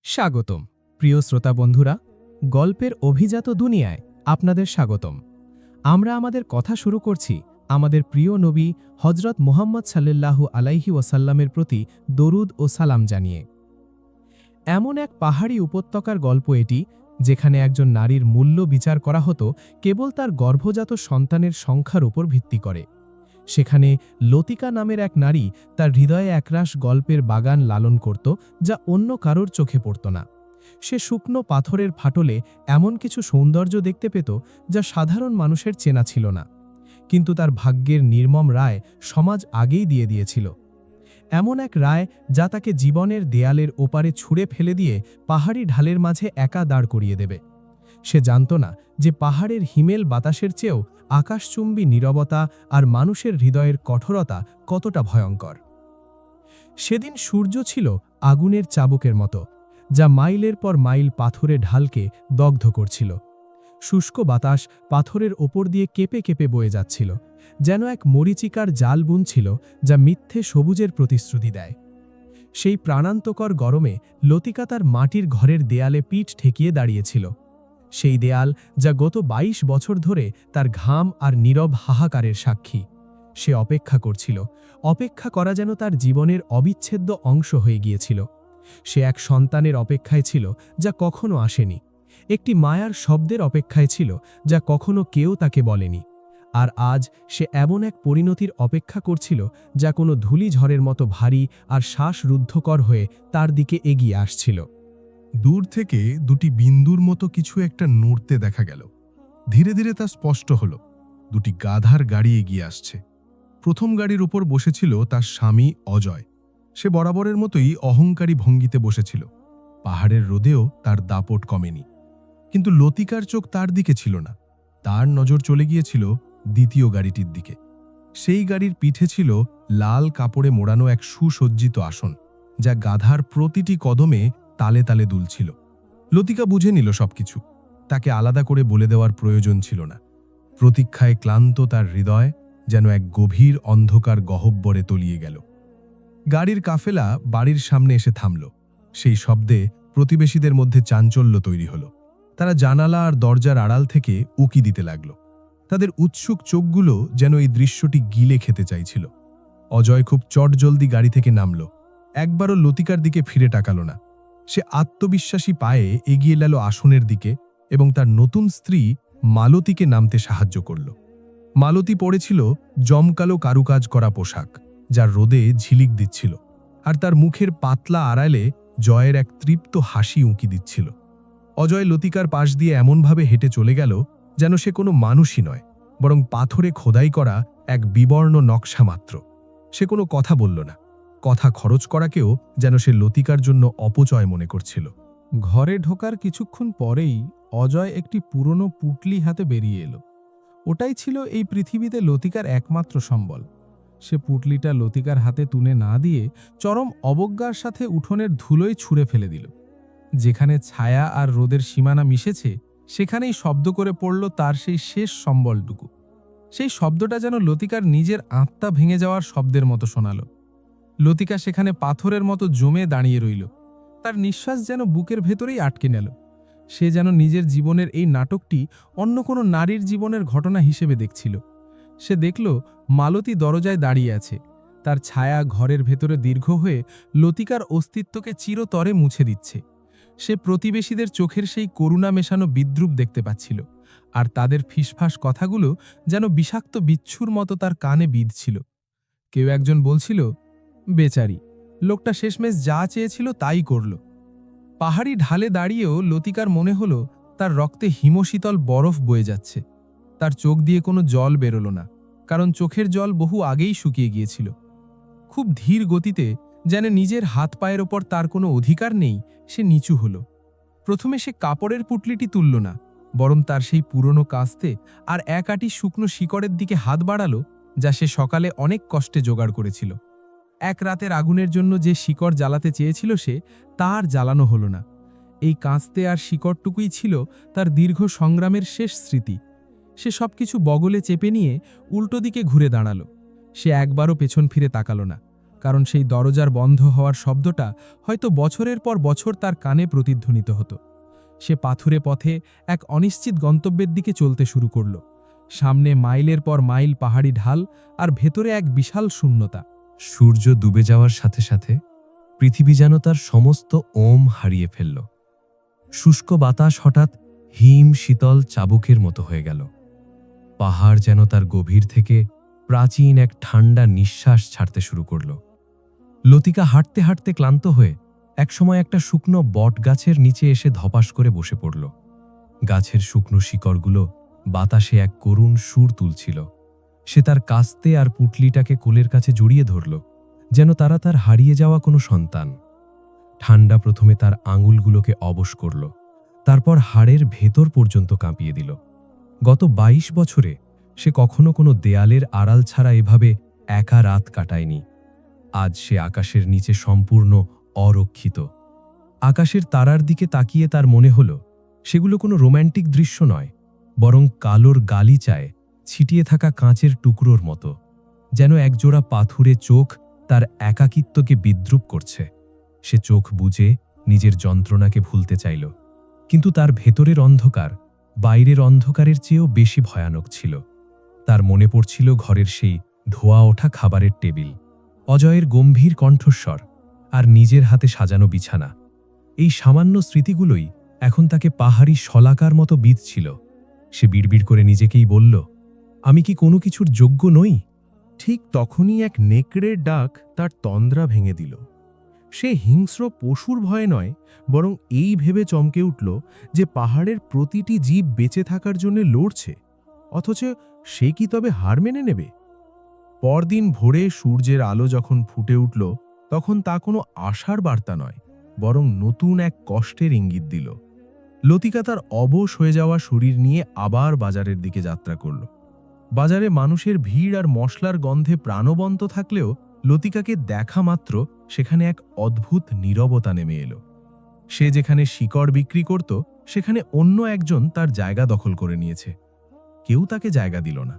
স্বাগতম প্রিয় শ্রোতা বন্ধুরা, গল্পের অভিজাত দুনিয়ায় আপনাদের স্বাগতম। আমরা আমাদের কথা শুরু করছি আমাদের প্রিয় নবী হজরত মুহাম্মদ সাল্লাল্লাহু আলাইহি ওয়াসাল্লামের প্রতি দরুদ ও সালাম জানিয়ে। এমন এক পাহাড়ি উপত্যকার গল্প এটি, যেখানে একজন নারীর মূল্য বিচার করা হতো কেবল তার গর্ভজাত সন্তানের সংখ্যার উপর ভিত্তি করে। সেখানে লতিকা নামের এক নারী তার হৃদয়ে একরাশ গল্পের বাগান লালন করত, যা অন্য কারোর চোখে পড়ত না। সে শুকনো পাথরের ফাটলে এমন কিছু সৌন্দর্য দেখতে পেত যা সাধারণ মানুষের চেনা ছিল না, কিন্তু তার ভাগ্যের নির্মম রায় সমাজ আগেই দিয়ে দিয়েছিল। এমন এক রায় যা তাকে জীবনের দেয়ালের ওপারে ছুঁড়ে ফেলে দিয়ে পাহাড়ি ঢালের মাঝে একা দাঁড় করিয়ে দেবে। সে জানত না যে পাহাড়ের হিমেল বাতাসের চেয়েও আকাশচুম্বী নীরবতা আর মানুষের হৃদয়ের কঠোরতা কতটা ভয়ঙ্কর। সেদিন সূর্য ছিল আগুনের চাবুকের মতো, যা মাইলের পর মাইল পাথুরে ঢালকে দগ্ধ করছিল। শুষ্ক বাতাস পাথরের ওপর দিয়ে কেঁপে কেঁপে বয়ে যাচ্ছিল, যেন এক মরীচিকার জাল বুনছিল যা মিথ্যে সবুজের প্রতিশ্রুতি দেয়। সেই প্রাণান্তকর গরমে লতিকা তার মাটির ঘরের দেয়ালে পিঠ ঠেকিয়ে দাঁড়িয়েছিল। সেই দেয়াল যা গত ২২ বছর ধরে তার ঘাম আর নীরব হাহাকারের সাক্ষী। সে অপেক্ষা করছিল, অপেক্ষা করা যেন তার জীবনের অবিচ্ছেদ্য অংশ হয়ে গিয়েছিল। সে এক সন্তানের অপেক্ষায় ছিল যা কখনো আসেনি, একটি মায়ার শব্দের অপেক্ষায় ছিল যা কখনো কেউ তাকে বলেনি। আর আজ সে এমন এক পরিণতির অপেক্ষা করছিল যা কোনো ধূলিঝড়ের মতো ভারী আর শ্বাসরুদ্ধকর হয়ে তার দিকে এগিয়ে আসছিল। দূর থেকে দুটি বিন্দুর মতো কিছু একটা নড়তে দেখা গেল। ধীরে ধীরে তা স্পষ্ট হল। দুটি গাধার গাড়ি এগিয়ে আসছে। প্রথম গাড়ির উপর বসেছিল তার স্বামী অজয়। সে বরাবরের মতোই অহংকারী ভঙ্গিতে বসেছিল। পাহাড়ের রোদেও তার দাপট কমেনি। কিন্তু লতিকার চোখ তার দিকে ছিল না। তার নজর চলে গিয়েছিল দ্বিতীয় গাড়িটির দিকে। সেই গাড়ির পিঠে ছিল লাল কাপড়ে মোড়ানো এক সুসজ্জিত আসন, যা গাধার প্রতিটি কদমে তালে তালে দুলছিল। লতিকা বুঝে নিল সবকিছু। তাকে আলাদা করে বলে দেওয়ার প্রয়োজন ছিল না। প্রতীক্ষায় ক্লান্ত তার হৃদয় যেন এক গভীর অন্ধকার গহ্বরে তলিয়ে গেল। গাড়ির কাফেলা বাড়ির সামনে এসে থামল। সেই শব্দে প্রতিবেশীদের মধ্যে চাঞ্চল্য তৈরি হল। তারা জানালা আর দরজার আড়াল থেকে উকি দিতে লাগল। তাদের উৎসুক চোখগুলো যেন এই দৃশ্যটি গিলে খেতে চাইছিল। অজয় খুব চটজলদি গাড়ি থেকে নামল। একবারও লতিকার দিকে ফিরে তাকাল না। সে আত্মবিশ্বাসী পায়ে এগিয়ে এল আসনের দিকে এবং তার নতুন স্ত্রী মালতীকে নামতে সাহায্য করল। মালতী পরেছিল জমকালো কারুকাজ করা পোশাক, যার রোদে ঝিলিক দিচ্ছিল, আর তার মুখের পাতলা আড়ালে জয়ের এক তৃপ্ত হাসি উঁকি দিচ্ছিল। অজয় লতিকার পাশ দিয়ে এমনভাবে হেঁটে চলে গেল যেন সে কোনো মানুষই নয়, বরং পাথরে খোদাই করা এক বিবর্ণ নকশা মাত্র। সে কোনো কথা বলল না। কথা খরচ করাকেও যেন সে লতিকার জন্য অপচয় মনে করছিল। ঘরে ঢোকার কিছুক্ষণ পরেই অজয় একটি পুরনো পুটলি হাতে বেরিয়ে এলো। ওটাই ছিল এই পৃথিবীতে লতিকার একমাত্র সম্বল। সে পুটলিটা লতিকার হাতে তুলে না দিয়ে চরম অবজ্ঞার সাথে উঠোনের ধুলোয় ছুঁড়ে ফেলে দিল। যেখানে ছায়া আর রোদের সীমানা মিশেছে, সেখানেই শব্দ করে পড়ল তার সেই শেষ সম্বলটুকু। সেই শব্দটা যেন লতিকার নিজের আত্মা ভেঙে যাওয়ার শব্দের মতো শোনাল। লতিকা সেখানে পাথরের মতো জমে দাঁড়িয়ে রইল। তার নিঃশ্বাস যেন বুকের ভেতরেই আটকে গেল। সে যেন নিজের জীবনের এই নাটকটি অন্য কোনো নারীর জীবনের ঘটনা হিসেবে দেখছিল। সে দেখল মালতী দরজায় দাঁড়িয়ে আছে। তার ছায়া ঘরের ভেতরে দীর্ঘ হয়ে লতিকার অস্তিত্বকে চিরতরে মুছে দিচ্ছে। সে প্রতিবেশীদের চোখের সেই করুণা মেশানো বিদ্রূপ দেখতে পাচ্ছিল, আর তাদের ফিসফাস কথাগুলো যেন বিষাক্ত বিচ্ছুর মতো তার কানে বিঁধছিল। কেউ একজন বলছিল, বেচারি লোকটা শেষমেশ যা চেয়েছিল তাই করল। পাহাড়ি ঢালে দাঁড়িয়েও লতিকার মনে হল তার রক্তে হিমশীতল বরফ বয়ে যাচ্ছে। তার চোখ দিয়ে কোনো জল বেরোল না, কারণ চোখের জল বহু আগেই শুকিয়ে গিয়েছিল। খুব ধীর গতিতে, যেন নিজের হাত পায়ের ওপর তার কোনো অধিকার নেই, সে নিচু হল। প্রথমে সে কাপড়ের পুটলিটি তুলল না, বরং তার সেই পুরনো কাস্তে আর এক আটি শুকনো শিকড়ের দিকে হাত বাড়ালো, যা সে সকালে অনেক কষ্টে জোগাড় করেছিল। এক রাতের আগুনের জন্য যে শিকড় জ্বালাতে চেয়েছিল সে, তার জ্বালানো হলো না। এই কাঁচতে আর শিকড়টুকুই ছিল তার দীর্ঘ সংগ্রামের শেষ স্মৃতি। সে সবকিছু বগলে চেপে নিয়ে উল্টো দিকে ঘুরে দাঁড়ালো। সে একবারও পেছন ফিরে তাকালো না। কারণ সেই দরজার বন্ধ হওয়ার শব্দটা হয়তো বছরের পর বছর তার কানে প্রতিধ্বনিত হতো। সে পাথুরে পথে এক অনিশ্চিত গন্তব্যের দিকে চলতে শুরু করল। সামনে মাইলের পর মাইল পাহাড়ি ঢাল, আর ভেতরে এক বিশাল শূন্যতা। সূর্য ডুবে যাওয়ার সাথে সাথে পৃথিবী যেন তার সমস্ত ওম হারিয়ে ফেলল। শুষ্ক বাতাস হঠাৎ হিম শীতল চাবুকের মতো হয়ে গেল। পাহাড় যেন তার গভীর থেকে প্রাচীন এক ঠান্ডা নিঃশ্বাস ছাড়তে শুরু করল। লতিকা হাঁটতে হাঁটতে ক্লান্ত হয়ে একসময় একটা শুকনো বট গাছের নিচে এসে ধপাস করে বসে পড়ল। গাছের শুকনো শিকড়গুলো বাতাসে এক করুণ সুর তুলছিল। সে তার কাস্তে আর পুটলিটাকে কোলের কাছে জড়িয়ে ধরল, যেন তারা তার হারিয়ে যাওয়া কোনো সন্তান। ঠান্ডা প্রথমে তার আঙুলগুলোকে অবশ করল, তারপর হাড়ের ভেতর পর্যন্ত কাঁপিয়ে দিল। গত ২২ বছরে সে কখনো কোনো দেয়ালের আড়াল ছাড়া এভাবে একা রাত কাটায়নি। আজ সে আকাশের নিচে সম্পূর্ণ অরক্ষিত। আকাশের তারার দিকে তাকিয়ে তার মনে হল সেগুলো কোনো রোম্যান্টিক দৃশ্য নয়, বরং কালোর গালিচায় ছিটিয়ে থাকা কাঁচের টুকরোর মতো, যেন একজোড়া পাথুরে চোখ তার একাকিত্বকে বিদ্রুপ করছে। সে চোখ বুজে নিজের যন্ত্রণাকে ভুলতে চাইল, কিন্তু তার ভেতরের অন্ধকার বাইরের অন্ধকারের চেয়েও বেশি ভয়ানক ছিল। তার মনে পড়ছিল ঘরের সেই ধোয়া ওঠা খাবারের টেবিল, অজয়ের গম্ভীর কণ্ঠস্বর আর নিজের হাতে সাজানো বিছানা। এই সামান্য স্মৃতিগুলোই এখন তাকে পাহাড়ি শলাকার মতো বিঁধছিল। সে বিড়বিড় করে নিজেকেই বলল, আমি কি কোনো কিছুর যোগ্য নই? ঠিক তখনই এক নেকড়ের ডাক তার তন্দ্রা ভেঙে দিল। সে হিংস্র পশুর ভয়ে নয়, বরং এই ভেবে চমকে উঠল যে পাহাড়ের প্রতিটি জীব বেঁচে থাকার জন্য লড়ছে, অথচ সে কি তবে হার মেনে নেবে? পরদিন ভোরে সূর্যের আলো যখন ফুটে উঠল, তখন তা কোনো আশার বার্তা নয়, বরং নতুন এক কষ্টের ইঙ্গিত দিল। লতিকা তার অবশ হয়ে যাওয়া শরীর নিয়ে আবার বাজারের দিকে যাত্রা করল। বাজারে মানুষের ভিড় আর মশলার গন্ধে প্রাণবন্ত থাকলেও লতিকাকে দেখা মাত্র সেখানে এক অদ্ভুত নীরবতা নেমে এলো। সে যেখানে শিকড় বিক্রি করত, সেখানে অন্য একজন তার জায়গা দখল করে নিয়েছে। কেউ তাকে জায়গা দিল না।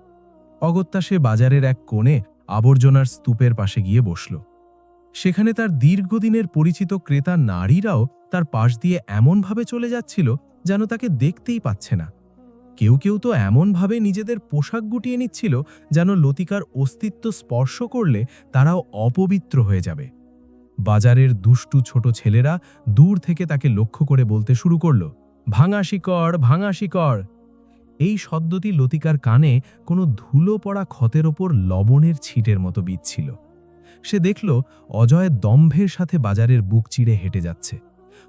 অগত্যা সে বাজারের এক কোণে আবর্জনার স্তূপের পাশে গিয়ে বসল। সেখানে তার দীর্ঘদিনের পরিচিত ক্রেতা নারীরাও তার পাশ দিয়ে এমনভাবে চলে যাচ্ছিল যেন তাকে দেখতেই পাচ্ছে না। কেউ কেউ তো এমনভাবে নিজেদের পোশাক গুটিয়ে নিচ্ছিল যেন লতিকার অস্তিত্ব স্পর্শ করলে তারাও অপবিত্র হয়ে যাবে। বাজারের দুষ্টু ছোট ছেলেরা দূর থেকে তাকে লক্ষ্য করে বলতে শুরু করল, ভাঙা শিকড়, ভাঙা শিকড়। এই শব্দটি লতিকার কানে কোনো ধুলো পড়া ক্ষতের ওপর লবণের ছিটের মতো বিঁধছিল। সে দেখল অজয় দম্ভের সাথে বাজারের বুক চিড়ে হেঁটে যাচ্ছে।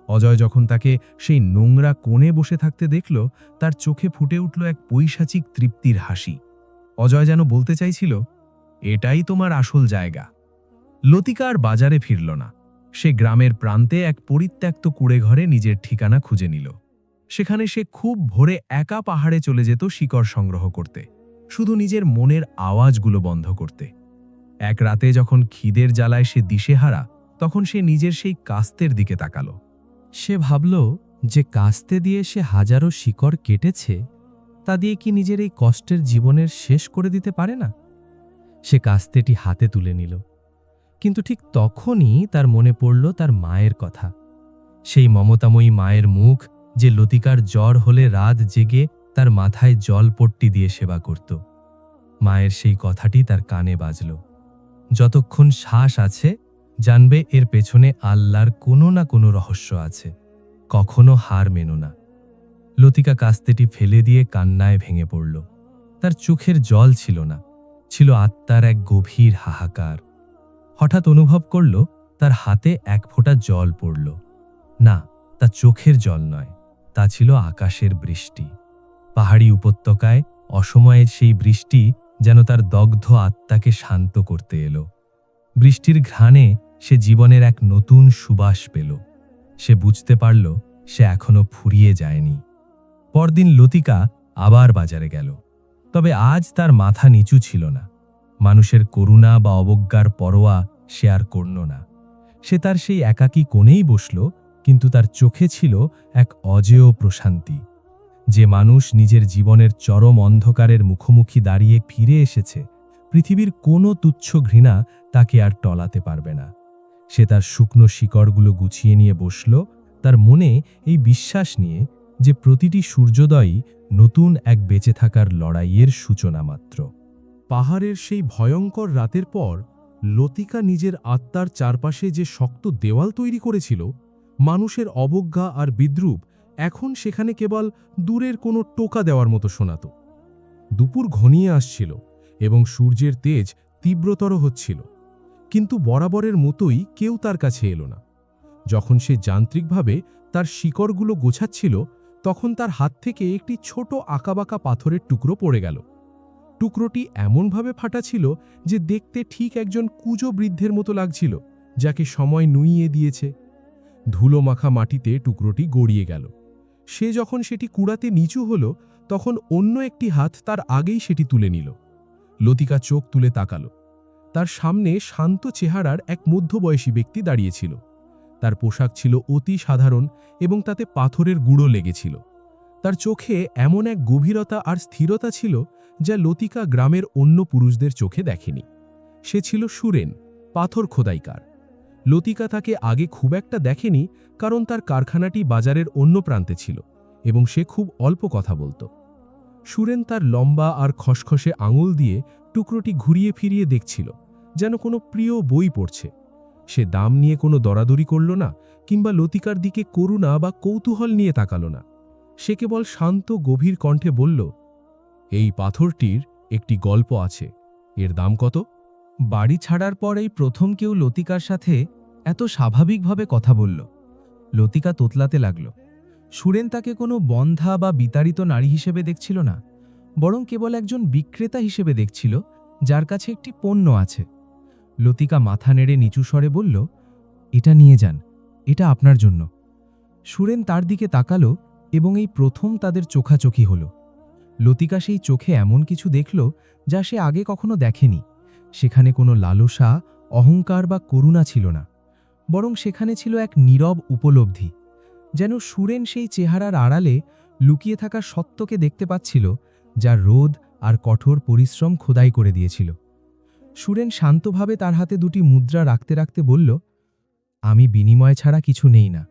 অজয় যখন তাকে সেই নোংরা কোণে বসে থাকতে দেখল, তার চোখে ফুটে উঠল এক পৈশাচিক তৃপ্তির হাসি। অজয় যেন বলতে চাইছিল, এটাই তোমার আসল জায়গা। লতিকা আর বাজারে ফিরল না। সে গ্রামের প্রান্তে এক পরিত্যক্ত কুঁড়েঘরে নিজের ঠিকানা খুঁজে নিল। সেখানে সে খুব ভোরে একা পাহাড়ে চলে যেত শিকড় সংগ্রহ করতে, শুধু নিজের মনের আওয়াজগুলো বন্ধ করতে। এক রাতে যখন খিদের জ্বালায় সে দিশেহারা, তখন সে নিজের সেই কাস্তের দিকে তাকালো। সে ভাবল যে কাস্তে দিয়ে সে হাজারো শিকড় কেটেছে, তা দিয়ে কি নিজের এই কষ্টের জীবনের শেষ করে দিতে পারে না? সে কাস্তেটি হাতে তুলে নিল, কিন্তু ঠিক তখনই তার মনে পড়ল তার মায়ের কথা। সেই মমতাময়ী মায়ের মুখ, যে লতিকার জ্বর হলে রাত জেগে তার মাথায় জলপট্টি দিয়ে সেবা করত। মায়ের সেই কথাটি তার কানে বাজল, যতক্ষণ শ্বাস আছে জানবে এর পেছনে আল্লাহর কোনো না কোনো রহস্য আছে, কখনো হার মেনো না। লতিকা কাস্তেটি ফেলে দিয়ে কান্নায় ভেঙে পড়ল। তার চোখের জল ছিল না, ছিল আত্মার এক গভীর হাহাকার। হঠাৎ অনুভব করল তার হাতে এক ফোঁটা জল পড়ল। না, তা চোখের জল নয়, তা ছিল আকাশের বৃষ্টি। পাহাড়ি উপত্যকায় অসময়ের সেই বৃষ্টি যেন তার দগ্ধ আত্মাকে শান্ত করতে এলো। বৃষ্টির ঘ্রাণে সে জীবনের এক নতুন সুবাস পেল। সে বুঝতে পারল সে এখনো ফুরিয়ে যায়নি। পরদিন লতিকা আবার বাজারে গেল, তবে আজ তার মাথা নিচু ছিল না। মানুষের করুণা বা অবজ্ঞার পরোয়া সে আর করল না। সে তার সেই একাকী কোণেই বসল, কিন্তু তার চোখে ছিল এক অজেয় প্রশান্তি। যে মানুষ নিজের জীবনের চরম অন্ধকারের মুখোমুখি দাঁড়িয়ে ফিরে এসেছে, পৃথিবীর কোনো তুচ্ছ ঘৃণা তাকে আর টলাতে পারবে না। সে তার শুকনো শিকড়গুলো গুছিয়ে নিয়ে বসল, তার মনে এই বিশ্বাস নিয়ে যে প্রতিটি সূর্যোদয়ই নতুন এক বেঁচে থাকার লড়াইয়ের সূচনা মাত্র। পাহাড়ের সেই ভয়ঙ্কর রাতের পর লতিকা নিজের আত্মার চারপাশে যে শক্ত দেওয়াল তৈরি করেছিল, মানুষের অবজ্ঞা আর বিদ্রূপ এখন সেখানে কেবল দূরের কোনো টোকা দেওয়ার মতো শোনাত। দুপুর ঘনিয়ে আসছিল এবং সূর্যের তেজ তীব্রতর হচ্ছিল, কিন্তু বরাবরের মতোই কেউ তার কাছে এলো না। যখন সে যান্ত্রিকভাবে তার শিকড়গুলো গোছাচ্ছিল, তখন তার হাত থেকে একটি ছোট আঁকাবাঁকা পাথরের টুকরো পড়ে গেল। টুকরোটি এমনভাবে ফাটা ছিল যে দেখতে ঠিক একজন কুঁজো বৃদ্ধের মতো লাগছিল, যাকে সময় নুইয়ে দিয়েছে। ধুলো মাখা মাটিতে টুকরোটি গড়িয়ে গেল। সে যখন সেটি কুড়াতে নিচু হল, তখন অন্য একটি হাত তার আগেই সেটি তুলে নিল। লতিকা চোখ তুলে তাকাল। তার সামনে শান্ত চেহারার এক মধ্যবয়সী ব্যক্তি দাঁড়িয়েছিল। তার পোশাক ছিল অতি সাধারণ এবং তাতে পাথরের গুঁড়ো লেগেছিল। তার চোখে এমন এক গভীরতা আর স্থিরতা ছিল যা লতিকা গ্রামের অন্য পুরুষদের চোখে দেখেনি। সে ছিল সুরেন, পাথর খোদাইকার। লতিকা তাকে আগে খুব একটা দেখেনি, কারণ তার কারখানাটি বাজারের অন্য প্রান্তে ছিল এবং সে খুব অল্প কথা বলত। সুরেন তার লম্বা আর খসখসে আঙুল দিয়ে টুকরোটি ঘুরিয়ে ফিরিয়ে দেখছিল, যেন কোনো প্রিয় বই পড়ছে। সে দাম নিয়ে কোনো দরাদরি করল না, কিংবা লতিকার দিকে করুণা বা কৌতূহল নিয়ে তাকাল না। সে কেবল শান্ত গভীর কণ্ঠে বলল, এই পাথরটির একটি গল্প আছে, এর দাম কত? বাড়ি ছাড়ার পর এই প্রথম কেউ লতিকার সাথে এত স্বাভাবিকভাবে কথা বলল। লতিকা তোতলাতে লাগল। সুরেন তাকে কোনো বন্ধা বা বিতাড়িত নারী হিসেবে দেখছিল না, বরং কেবল একজন বিক্রেতা হিসেবে দেখছিল, যার কাছে একটি পণ্য আছে। লতিকা মাথা নেড়ে নিচু স্বরে বলল, এটা নিয়ে যান, এটা আপনার জন্য। সুরেন তার দিকে তাকালো এবং এই প্রথম তাদের চোখাচোখি হল। লতিকা সেই চোখে এমন কিছু দেখল যা সে আগে কখনো দেখেনি। সেখানে কোনো লালসা, অহংকার বা করুণা ছিল না, বরং সেখানে ছিল এক নীরব উপলব্ধি, যেন সুরেন সেই চেহারার আড়ালে লুকিয়ে থাকা সত্যকে দেখতে পাচ্ছিল, যা রোদ আর কঠোর পরিশ্রম খোদাই করে দিয়েছিল। সুরেন শান্তভাবে তার হাতে দুটি মুদ্রা রাখতে রাখতে বলল, আমি বিনিময় ছাড়া কিছু নেই না।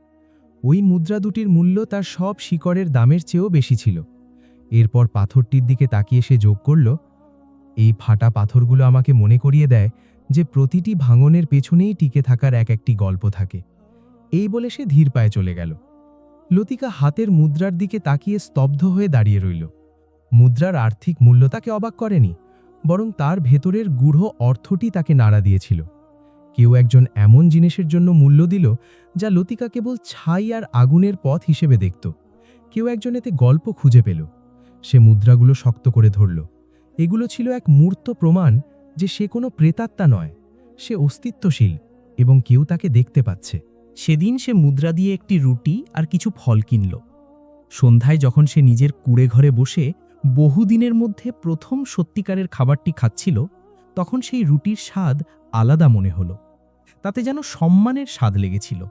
ওই মুদ্রা দুটির মূল্য তার সব শিকড়ের দামের চেয়েও বেশি ছিল। এরপর পাথরটির দিকে তাকিয়ে সে যোগ করল, এই ফাটা পাথরগুলো আমাকে মনে করিয়ে দেয় যে প্রতিটি ভাঙনের পেছনেই টিকে থাকার এক একটি গল্প থাকে। এই বলে সে ধীর পায়ে চলে গেল। লতিকা হাতের মুদ্রার দিকে তাকিয়ে স্তব্ধ হয়ে দাঁড়িয়ে রইল। মুদ্রার আর্থিক মূল্য তাকে অবাক করেনি, বরং তার ভেতরের গূঢ় অর্থটি তাকে নাড়া দিয়েছিল। কেউ একজন এমন জিনিসের জন্য মূল্য দিল যা লতিকা কেবল ছাই আর আগুনের পথ হিসেবে দেখত। কেউ একজন এতে গল্প খুঁজে পেল। সে মুদ্রাগুলো শক্ত করে ধরল। এগুলো ছিল এক মূর্ত প্রমাণ যে সে কোনো প্রেতাত্মা নয়, সে অস্তিত্বশীল এবং কেউ তাকে দেখতে পাচ্ছে। সেদিন সে মুদ্রা দিয়ে একটি রুটি আর কিছু ফল কিনল। সন্ধ্যায় যখন সে নিজের কুঁড়ে ঘরে বসে বহুদিনের মধ্যে প্রথম সত্যিকারের খাবারটি খাচ্ছিল, তখন সেই রুটির স্বাদ আলাদা মনে হলো। তাতে যেন সম্মানের স্বাদ লেগেছিল।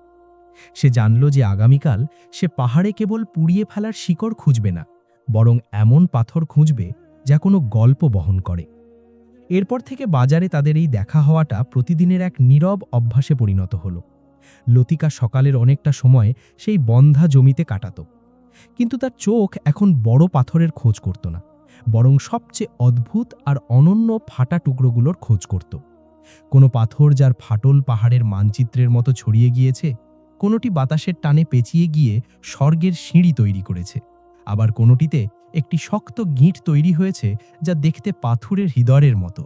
সে জানল যে আগামীকাল সে পাহাড়ে কেবল পুড়িয়ে ফেলার শিকড় খুঁজবে না, বরং এমন পাথর খুঁজবে যা কোনো গল্প বহন করে। এরপর থেকে বাজারে তাদের এই দেখা হওয়াটা প্রতিদিনের এক নীরব অভ্যাসে পরিণত হল। লতিকা সকালের অনেকটা সময় সেই বন্ধা জমিতে কাটাত, কিন্তু তার চোখ এখন বড় পাথরের খোঁজ করত না, বরং সবচেয়ে অদ্ভুত আর অনন্য ফাটা টুকরোগুলোর খোঁজ করত। কোনো পাথর যার ফাটল পাহাড়ের মানচিত্রের মতো ছড়িয়ে গিয়েছে, কোনোটি বাতাসের টানে পেঁচিয়ে গিয়ে স্বর্গের সিঁড়ি তৈরি করেছে, আবার কোনোটিতে একটি শক্ত গিঁট তৈরি হয়েছে যা দেখতে পাথরের হৃদয়ের মতো।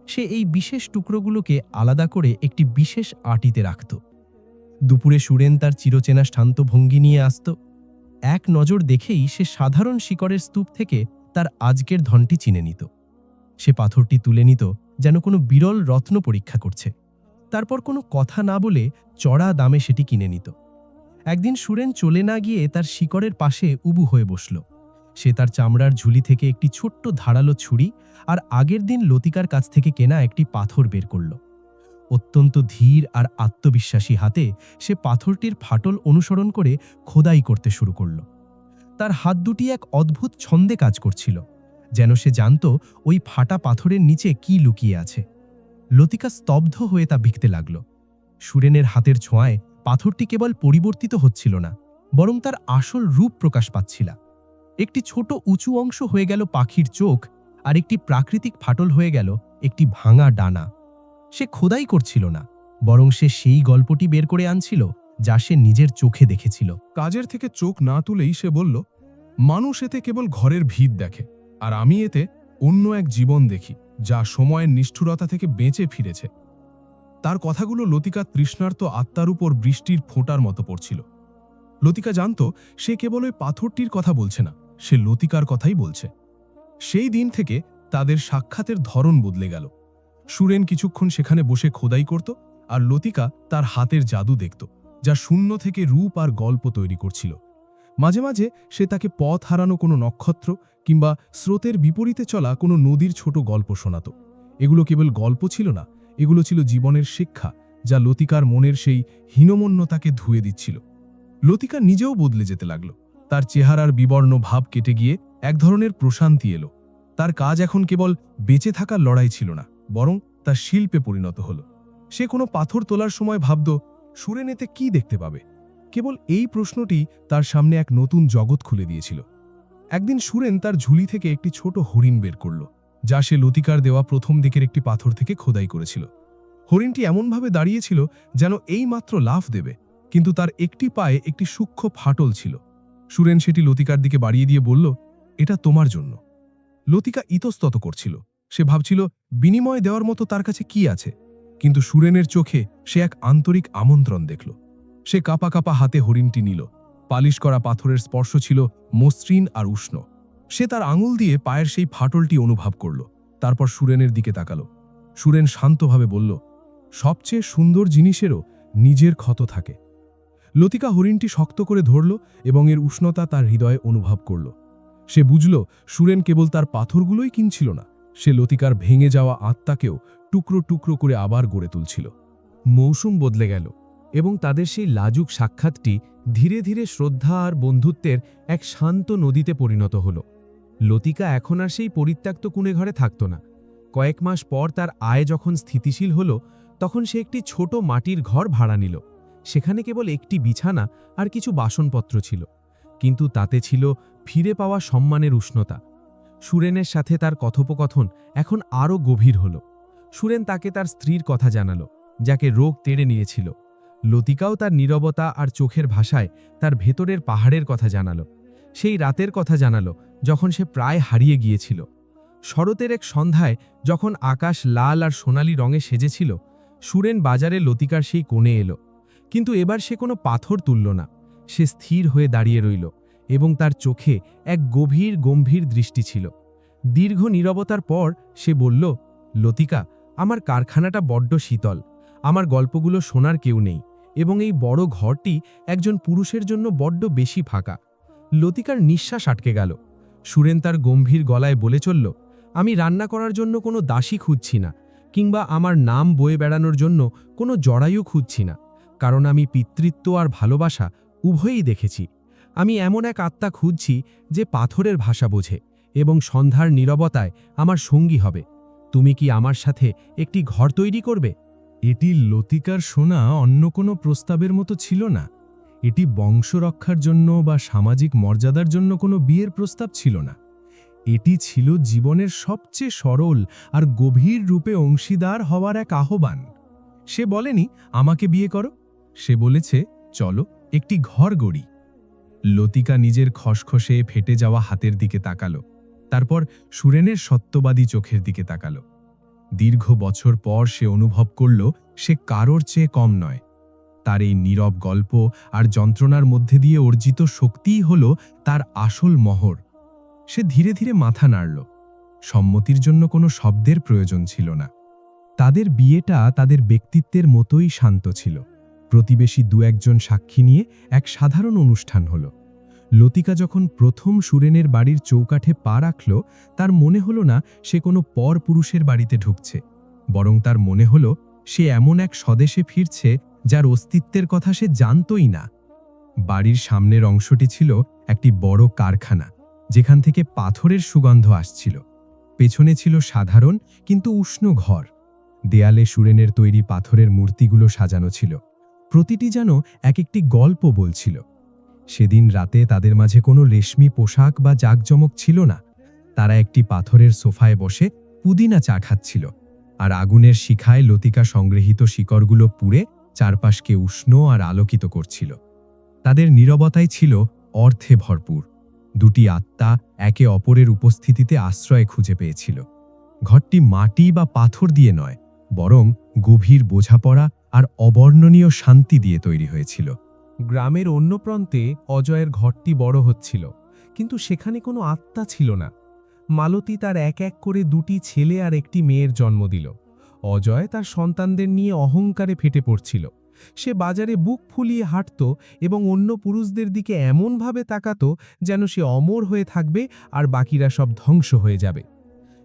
সে এই বিশেষ টুকরোগুলোকে আলাদা করে একটি বিশেষ আঁটিতে রাখত। দুপুরে সুরেন তার চিরচেনা শান্ত ভঙ্গি নিয়ে আসত। এক নজর দেখেই সে সাধারণ শিকড়ের স্তূপ থেকে তার আজকের ধনটি চিনে নিত। সে পাথরটি তুলে নিত যেন কোনো বিরল রত্ন পরীক্ষা করছে। তারপর কোনো কথা না বলে চড়া দামে সেটি কিনে নিত। একদিন সুরেন চলে না গিয়ে তার শিকড়ের পাশে উবু হয়ে বসল। সে তার চামড়ার ঝুলি থেকে একটি ছোট্ট ধারালো ছুরি আর আগের দিন লতিকার কাছ থেকে কেনা একটি পাথর বের করল। অত্যন্ত ধীর আর আত্মবিশ্বাসী হাতে সে পাথরটির ফাটল অনুসরণ করে খোদাই করতে শুরু করল। তার হাত দুটি এক অদ্ভুত ছন্দে কাজ করছিল। যেন সে জানত ওই ফাটা পাথরের নিচে কি লুকিয়ে আছে। লতিকা স্তব্ধ হয়ে তা ভিখতে লাগল। সুরেনের হাতের ছোঁয়ায় পাথরটি কেবল পরিবর্তিত হচ্ছিল না, বরং তার আসল রূপ প্রকাশ পাচ্ছিল। একটি ছোট উঁচু অংশ হয়ে গেল পাখির চোখ, আর একটি প্রাকৃতিক ফাটল হয়ে গেল একটি ভাঙা ডানা। সে খোদাই করছিল না, বরং সে সেই গল্পটি বের করে আনছিল যা সে নিজের চোখে দেখেছিল। কাজের থেকে চোখ না তুলেই সে বলল, মানুষ এতে কেবল ঘরের ভিত দেখে, আর আমি এতে অন্য এক জীবন দেখি যা সময়ের নিষ্ঠুরতা থেকে বেঁচে ফিরেছে। তার কথাগুলো লতিকার তৃষ্ণার্ত আত্মার উপর বৃষ্টির ফোঁটার মতো পড়ছিল। লতিকা জানত সে কেবল ওই পাথরটির কথা বলছে না, সে লতিকার কথাই বলছে। সেই দিন থেকে তাদের সাক্ষাতের ধরন বদলে গেল। সুরেন কিছুক্ষণ সেখানে বসে খোদাই করত, আর লতিকা তার হাতের জাদু দেখত, যা শূন্য থেকে রূপ আর গল্প তৈরি করছিল। মাঝে মাঝে সে তাকে পথ হারানো কোনো নক্ষত্র কিংবা স্রোতের বিপরীতে চলা কোনো নদীর ছোট গল্প শোনাত। এগুলো কেবল গল্প ছিল না, এগুলো ছিল জীবনের শিক্ষা, যা লতিকার মনের সেই হীনমন্যতাকে ধুয়ে দিচ্ছিল। লতিকা নিজেও বদলে যেতে লাগল। তার চেহারার বিবর্ণ ভাব কেটে গিয়ে এক ধরনের প্রশান্তি এলো। তার কাজ এখন কেবল বেঁচে থাকার লড়াই ছিল না, বরং তার শিল্পে পরিণত হল। সে কোনো পাথর তোলার সময় ভাবত, সুরেন এতে কি দেখতে পাবে? কেবল এই প্রশ্নটি তার সামনে এক নতুন জগৎ খুলে দিয়েছিল। একদিন সুরেন তার ঝুলি থেকে একটি ছোট হরিণ বের করল, যা সে লতিকার দেওয়া প্রথম দিকের একটি পাথর থেকে খোদাই করেছিল। হরিণটি এমনভাবে দাঁড়িয়েছিল যেন এই মাত্র লাফ দেবে, কিন্তু তার একটি পায়ে একটি সূক্ষ্ম ফাটল ছিল। সুরেন সেটি লতিকার দিকে বাড়িয়ে দিয়ে বলল, এটা তোমার জন্য। লতিকা ইতস্তত করছিল। সে ভাবছিল বিনিময় দেওয়ার মতো তার কাছে কি আছে, কিন্তু সুরেনের চোখে সে এক আন্তরিক আমন্ত্রণ দেখল। সে কাপা কাপা হাতে হরিণটি নিল। পালিশ করা পাথরের স্পর্শ ছিল মসৃণ আর উষ্ণ। সে তার আঙুল দিয়ে পায়ের সেই ফাটলটি অনুভব করল, তারপর সুরেনের দিকে তাকাল। সুরেন শান্তভাবে বলল, সবচেয়ে সুন্দর জিনিসেরও নিজের ক্ষত থাকে। লতিকা হরিণটি শক্ত করে ধরল এবং এর উষ্ণতা তার হৃদয়ে অনুভব করল। সে বুঝল সুরেন কেবল তার পাথরগুলোই কিনছিল না, সে লতিকার ভেঙে যাওয়া আত্মাকেও টুকরো টুকরো করে আবার গড়ে তুলছিল। মৌসুম বদলে গেল এবং তাদের সেই লাজুক সাক্ষাৎটি ধীরে ধীরে শ্রদ্ধা আর বন্ধুত্বের এক শান্ত নদীতে পরিণত হল। লতিকা এখন আর সেই পরিত্যক্ত কুঁড়ে ঘরে থাকত না। কয়েক মাস পর তার আয় যখন স্থিতিশীল হল, তখন সে একটি ছোট মাটির ঘর ভাড়া নিল। সেখানে কেবল একটি বিছানা আর কিছু বাসনপত্র ছিল, কিন্তু তাতে ছিল ফিরে পাওয়া সম্মানের উষ্ণতা। সুরেনের সাথে তার কথোপকথন এখন আরও গভীর হল। সুরেন তাকে তার স্ত্রীর কথা জানাল, যাকে রোগ তেড়ে নিয়েছিল। লতিকাও তার নীরবতা আর চোখের ভাষায় তার ভেতরের পাহাড়ের কথা জানাল। সেই রাতের কথা জানাল যখন সে প্রায় হারিয়ে গিয়েছিল। শরতের এক সন্ধ্যায় যখন আকাশ লাল আর সোনালি রঙে সেজেছিল, সুরেন বাজারে লতিকার সেই কোণে এলো। কিন্তু এবার সে কোনো পাথর তুলল না। সে স্থির হয়ে দাঁড়িয়ে রইল এবং তার চোখে এক গভীর গম্ভীর দৃষ্টি ছিল। দীর্ঘ নীরবতার পর সে বলল, লতিকা, আমার কারখানাটা বড্ড শীতল, আমার গল্পগুলো শোনার কেউ নেই, এবং এই বড় ঘরটি একজন পুরুষের জন্য বড্ড বেশি ফাঁকা। লতিকার নিঃশ্বাস আটকে গেল। সুরেন তার গম্ভীর গলায় বলে চলল, আমি রান্না করার জন্য কোনো দাসী খুঁজছি না, কিংবা আমার নাম বয়ে বেড়ানোর জন্য কোনো জরায়ু খুঁজছি না, কারণ আমি পিতৃত্ব আর ভালোবাসা উভয়ই দেখেছি। আমি এমন এক আত্মা খুঁজছি যে পাথরের ভাষা বোঝে এবং সন্ধ্যার নীরবতায় আমার সঙ্গী হবে। তুমি কি আমার সাথে একটি ঘর তৈরি করবে? এটি লতিকার শোনা অন্য কোনো প্রস্তাবের মতো ছিল না। এটি বংশ রক্ষার জন্য বা সামাজিক মর্যাদার জন্য কোনো বিয়ের প্রস্তাব ছিল না। এটি ছিল জীবনের সবচেয়ে সরল আর গভীর রূপে অংশীদার হওয়ার এক আহ্বান। সে বলেনি, আমাকে বিয়ে করো। সে বলেছে, চলো একটি ঘর গড়ি। লতিকা নিজের খসখসে ফেটে যাওয়া হাতের দিকে তাকালো, তারপর সুরেনের সত্যবাদী চোখের দিকে তাকালো। দীর্ঘ বছর পর সে অনুভব করল সে কারোর চেয়ে কম নয়। তার এই নীরব গল্প আর যন্ত্রণার মধ্যে দিয়ে অর্জিত শক্তিই হল তার আসল মহর। সে ধীরে ধীরে মাথা নাড়ল। সম্মতির জন্য কোনো শব্দের প্রয়োজন ছিল না। তাদের বিয়েটা তাদের ব্যক্তিত্বের মতোই শান্ত ছিল। প্রতিবেশী দু একজন সাক্ষী নিয়ে এক সাধারণ অনুষ্ঠান হল। লতিকা যখন প্রথম সুরেনের বাড়ির চৌকাঠে পা রাখল, তার মনে হল না সে কোনো পর পুরুষের বাড়িতে ঢুকছে, বরং তার মনে হল সে এমন এক স্বদেশে ফিরছে যার অস্তিত্বের কথা সে জানতই না। বাড়ির সামনের অংশটি ছিল একটি বড় কারখানা, যেখান থেকে পাথরের সুগন্ধ আসছিল। পেছনে ছিল সাধারণ কিন্তু উষ্ণ ঘর। দেয়ালে সুরেনের তৈরি পাথরের মূর্তিগুলো সাজানো ছিল। প্রতিটি যেন এক একটি গল্প বলছিল। সেদিন রাতে তাদের মাঝে কোনো রেশমি পোশাক বা জাঁকজমক ছিল না। তারা একটি পাথরের সোফায় বসে পুদিনা চা খাচ্ছিল, আর আগুনের শিখায় লতিকা সংগৃহীত শিকড়গুলো পুড়ে চারপাশকে উষ্ণ আর আলোকিত করছিল। তাদের নীরবতাই ছিল অর্থে ভরপুর। দুটি আত্মা একে অপরের উপস্থিতিতে আশ্রয় খুঁজে পেয়েছিল। ঘরটি মাটি বা পাথর দিয়ে নয়, বরং গভীর বোঝাপড়া আর অবর্ণনীয় শান্তি দিয়ে তৈরি হয়েছিল। গ্রামের অন্য প্রান্তে অজয়ের ঘরটি বড় হচ্ছিল, কিন্তু সেখানে কোনো আত্মা ছিল না। মালতী তার এক এক করে দুটি ছেলে আর একটি মেয়ের জন্ম দিল। অজয় তার সন্তানদের নিয়ে অহংকারে ফেটে পড়ছিল। সে বাজারে বুক ফুলিয়ে হাঁটত এবং অন্য পুরুষদের দিকে এমনভাবে তাকাত যেন সে অমর হয়ে থাকবে আর বাকিরা সব ধ্বংস হয়ে যাবে।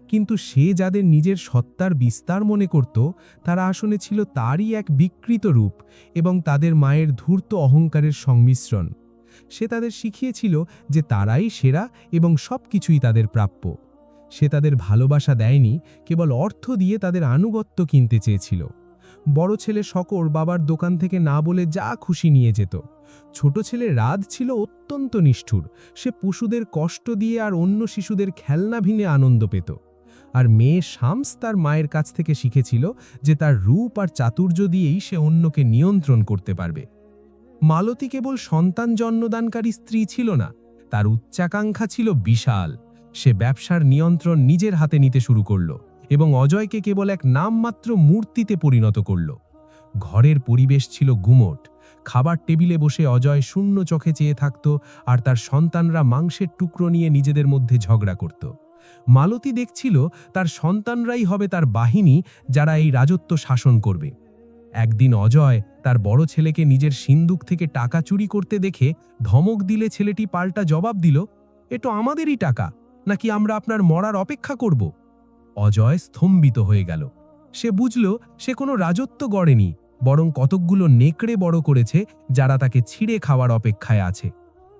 কিন্তু সে যাদের নিজের সত্তার বিস্তার মনে করত, তারা আসলে ছিল তারই এক বিকৃত রূপ এবং তাদের মায়ের ধূর্ত অহংকারের সংমিশ্রণ। সে তাদের শিখিয়েছিল যে তারাই সেরা এবং সব কিছুই তাদের প্রাপ্য। সে তাদের ভালোবাসা দেয়নি, কেবল অর্থ দিয়ে তাদের আনুগত্য কিনতে চেয়েছিল। বড় ছেলে শকর বাবার দোকান থেকে না বলে যা খুশি নিয়ে যেত। ছোট ছেলে রাদ ছিল অত্যন্ত নিষ্ঠুর। সে পশুদের কষ্ট দিয়ে আর অন্য শিশুদের খেলনা ভিনে আনন্দ পেত। আর মেয়ে শামস তার মায়ের কাছ থেকে শিখেছিল যে তার রূপ আর চাতুর্য দিয়েই সে অন্যকে নিয়ন্ত্রণ করতে পারবে। মালতী কেবল সন্তান জন্মদানকারী স্ত্রী ছিল না, তার উচ্চাকাঙ্ক্ষা ছিল বিশাল। সে ব্যবসার নিয়ন্ত্রণ নিজের হাতে নিতে শুরু করল এবং অজয়কে কেবল এক নামমাত্র মূর্তিতে পরিণত করল। ঘরের পরিবেশ ছিল গুমোট। খাবার টেবিলে বসে অজয় শূন্য চোখে চেয়ে থাকত, আর তার সন্তানরা মাংসের টুকরো নিয়ে নিজেদের মধ্যে ঝগড়া করত। মালতী দেখছিল তার সন্তানরাই হবে তার বাহিনী, যারা এই রাজত্ব শাসন করবে। একদিন অজয় তার বড় ছেলেকে নিজের সিন্দুক থেকে টাকা চুরি করতে দেখে ধমক দিলে ছেলেটি পাল্টা জবাব দিল, "এটো আমাদেরই টাকা, নাকি আমরা আপনার মরার অপেক্ষা করব?" অজয় স্তম্ভিত হয়ে গেল। সে বুঝল সে কোনো রাজত্ব গড়েনি, বরং কতকগুলো নেকড়ে বড় করেছে যারা তাকে ছিঁড়ে খাওয়ার অপেক্ষায় আছে।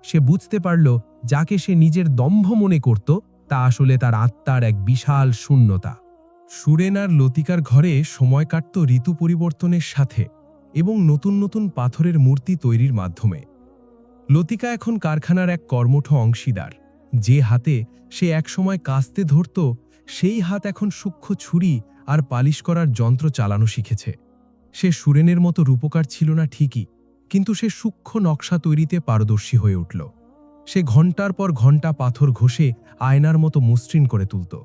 সে বুঝতে পারল যাকে সে নিজের দম্ভ মনে করত, তা আসলে তার আত্মার এক বিশাল শূন্যতা। সুরেন আর লতিকার ঘরে সময় কাটত ঋতু পরিবর্তনের সাথে এবং নতুন নতুন পাথরের মূর্তি তৈরির মাধ্যমে। লতিকা এখন কারখানার এক কর্মঠ অংশীদার। যে হাতে সে একসময় কাস্তে ধরত, সেই হাত এখন সূক্ষ্ম ছুরি আর পালিশ করার যন্ত্র চালানো শিখেছে। সে সুরেনের মতো রূপকার ছিল না ঠিকই, কিন্তু সে সূক্ষ্ম নকশা তৈরিতে পারদর্শী হয়ে উঠল। সে ঘণ্টার পর ঘণ্টা পাথর ঘষে আয়নার মতো মসৃণ করে তুলত।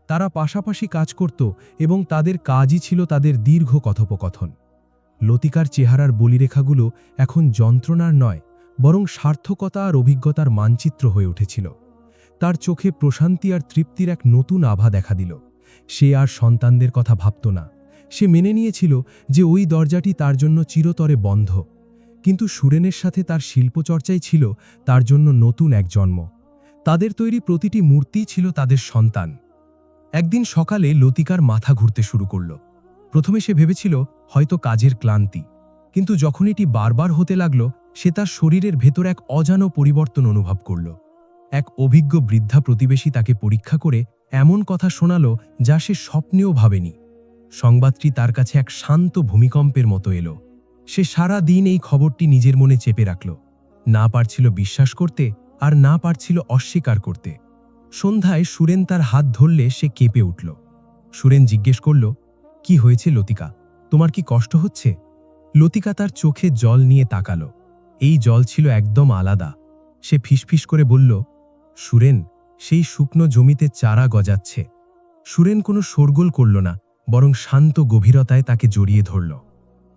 তারা পাশাপাশি কাজ করত এবং তাদের কাজই ছিল তাদের দীর্ঘ কথোপকথন। লতিকার চেহারার বলিরেখাগুলো এখন যন্ত্রণার নয়, বরং সার্থকতা আর অভিজ্ঞতার মানচিত্র হয়ে উঠেছিল। তার চোখে প্রশান্তি আর তৃপ্তির এক নতুন আভা দেখা দিল। সে আর সন্তানদের কথা ভাবত না। সে মেনে নিয়েছিল যে ওই দরজাটি তার জন্য চিরতরে বন্ধ। কিন্তু সুরেনের সাথে তার শিল্পচর্চাই ছিল তার জন্য নতুন এক জন্ম। তাদের তৈরি প্রতিটি মূর্তিই ছিল তাদের সন্তান। একদিন সকালে লতিকার মাথা ঘুরতে শুরু করল। প্রথমে সে ভেবেছিল হয়তো কাজের ক্লান্তি, কিন্তু যখন এটি বারবার হতে লাগল, সে তার শরীরের ভেতর এক অজানো পরিবর্তন অনুভব করল। এক অভিজ্ঞ বৃদ্ধা প্রতিবেশী তাকে পরীক্ষা করে এমন কথা শোনাল যা সে স্বপ্নেও ভাবেনি। সংবাদটি তার কাছে এক শান্ত ভূমিকম্পের মতো এলো। সে সারা দিন এই খবরটি নিজের মনে চেপে রাখল। না পারছিল বিশ্বাস করতে, আর না পারছিল অস্বীকার করতে। সন্ধ্যায় সুরেন তার হাত ধরলে সে কেঁপে উঠল। সুরেন জিজ্ঞেস করল, "কি হয়েছে লতিকা? তোমার কি কষ্ট হচ্ছে?" লতিকা তার চোখে জল নিয়ে তাকাল। এই জল ছিল একদম আলাদা। সে ফিসফিস করে বলল, "সুরেন, সেই শুকনো জমিতে চারা গজাচ্ছে।" সুরেন কোনো শোরগোল করল না, বরং শান্ত গভীরতায় তাকে জড়িয়ে ধরল।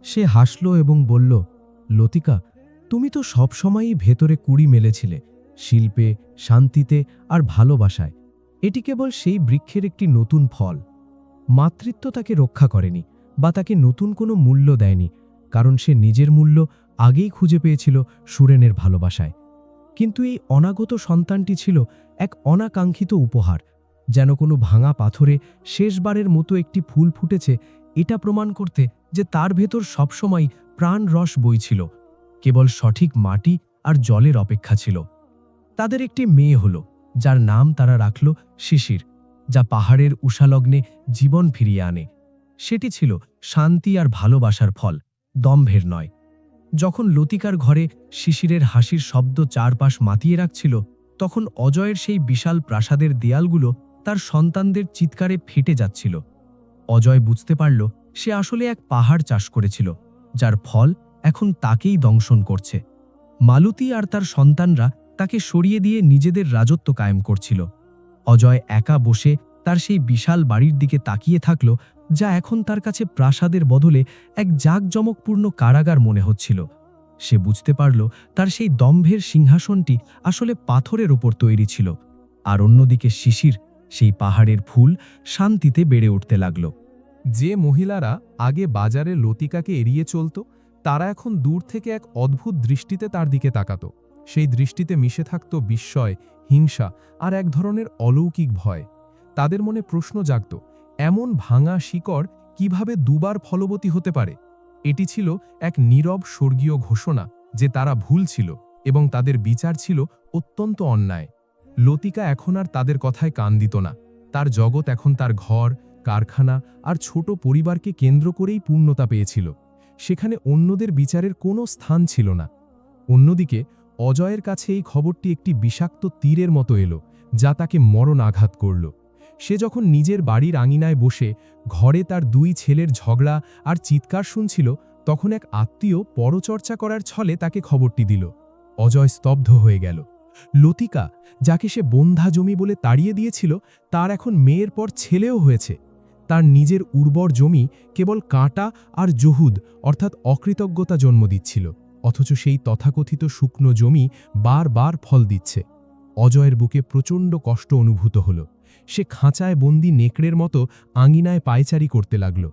সে হাসল এবং বলল, "লতিকা, তুমি তো সবসময়ই ভেতরে কুড়ি মেলেছিলে, শিল্পে, শান্তিতে আর ভালোবাসায়। এটি কেবল সেই বৃক্ষের একটি নতুন ফল। মাতৃত্ব তাকে রক্ষা করেনি বা তাকে নতুন কোনো মূল্য দেয়নি, কারণ সে নিজের মূল্য আগেই খুঁজে পেয়েছিল সুরেনের ভালোবাসায়। কিন্তু এই অনাগত সন্তানটি ছিল এক অনাকাঙ্ক্ষিত উপহার, যেন কোনো ভাঙা পাথরে শেষবারের মতো একটি ফুল ফুটেছে, এটা প্রমাণ করতে যে তার ভেতর সবসময় প্রাণ রস বইছিল। কেবল সঠিক মাটি আর জলের অপেক্ষা ছিল। তাদের একটি মেয়ে হলো, যার নাম তারা রাখল শিশির, যা পাহাড়ের উষালগ্নে জীবন ফিরিয়ে আনে। সেটি ছিল শান্তি আর ভালোবাসার ফল, দম্ভের নয়। যখন লতিকার ঘরে শিশিরের হাসির শব্দ চারপাশ মাতিয়ে রাখছিল, তখন অজয়ের সেই বিশাল প্রাসাদের দেয়ালগুলো তার সন্তানদের চিৎকারে ফেটে যাচ্ছিল। অজয় বুঝতে পারল সে আসলে এক পাহাড় চাষ করেছিল, যার ফল এখন তাকেই দংশন করছে। মালতী আর তার সন্তানরা তাকে সরিয়ে দিয়ে নিজেদের রাজত্ব কায়েম করছিল। অজয় একা বসে তার সেই বিশাল বাড়ির দিকে তাকিয়ে থাকল, যা এখন তার কাছে প্রাসাদের বদলে এক জাঁকজমকপূর্ণ কারাগার মনে হচ্ছিল। সে বুঝতে পারল তার সেই দম্ভের সিংহাসনটি আসলে পাথরের ওপর তৈরি ছিল, আর অন্যদিকে শিশির, সেই পাহাড়ের ফুল, শান্তিতে বেড়ে উঠতে লাগল। যে মহিলারা আগে বাজারে লতিকাকে এড়িয়ে চলত, তারা এখন দূর থেকে এক অদ্ভুত দৃষ্টিতে তার দিকে তাকাত। সেই দৃষ্টিতে মিশে থাকত বিস্ময়, হিংসা আর এক ধরনের অলৌকিক ভয়। তাদের মনে প্রশ্ন জাগত, এমন ভাঙা শিকড় কিভাবে দুবার ফলবতী হতে পারে? এটি ছিল এক নীরব স্বর্গীয় ঘোষণা যে তারা ভুল ছিল এবং তাদের বিচার ছিল অত্যন্ত অন্যায়। লতিকা এখন আর তাদের কথায় কান দিত না। তার জগৎ এখন তার ঘর, কারখানা আর ছোট পরিবারকে কেন্দ্র করেই পূর্ণতা পেয়েছিল। সেখানে অন্যদের বিচারের কোনো স্থান ছিল না। অন্যদিকে অজয়ের কাছে এই খবরটি একটি বিষাক্ত তীরের মতো এলো, যা তাকে মরণ আঘাত করল। সে যখন নিজের বাড়ির আঙিনায় বসে ঘরে তার দুই ছেলের ঝগড়া আর চিৎকার শুনছিল, তখন এক আত্মীয় পরচর্চা করার ছলে তাকে খবরটি দিল। অজয় স্তব্ধ হয়ে গেল। লতিকা, যাকে সে বন্ধা জমি বলে তাড়িয়ে দিয়েছিল, তার এখন মেয়ের পর ছেলেও হয়েছে। তার নিজের উর্বর জমি কেবল কাঁটা আর জহুদ অর্থাৎ অকৃতজ্ঞতা জন্ম দিচ্ছিল, অথচ সেই তথাকথিত শুকনো জমি বারবার ফল দিচ্ছে। অজয়ের বুকে প্রচণ্ড কষ্ট অনুভূত হল। সে খাঁচায় বন্দি নেকড়ের মতো আঙিনায় পায়চারি করতে লাগল।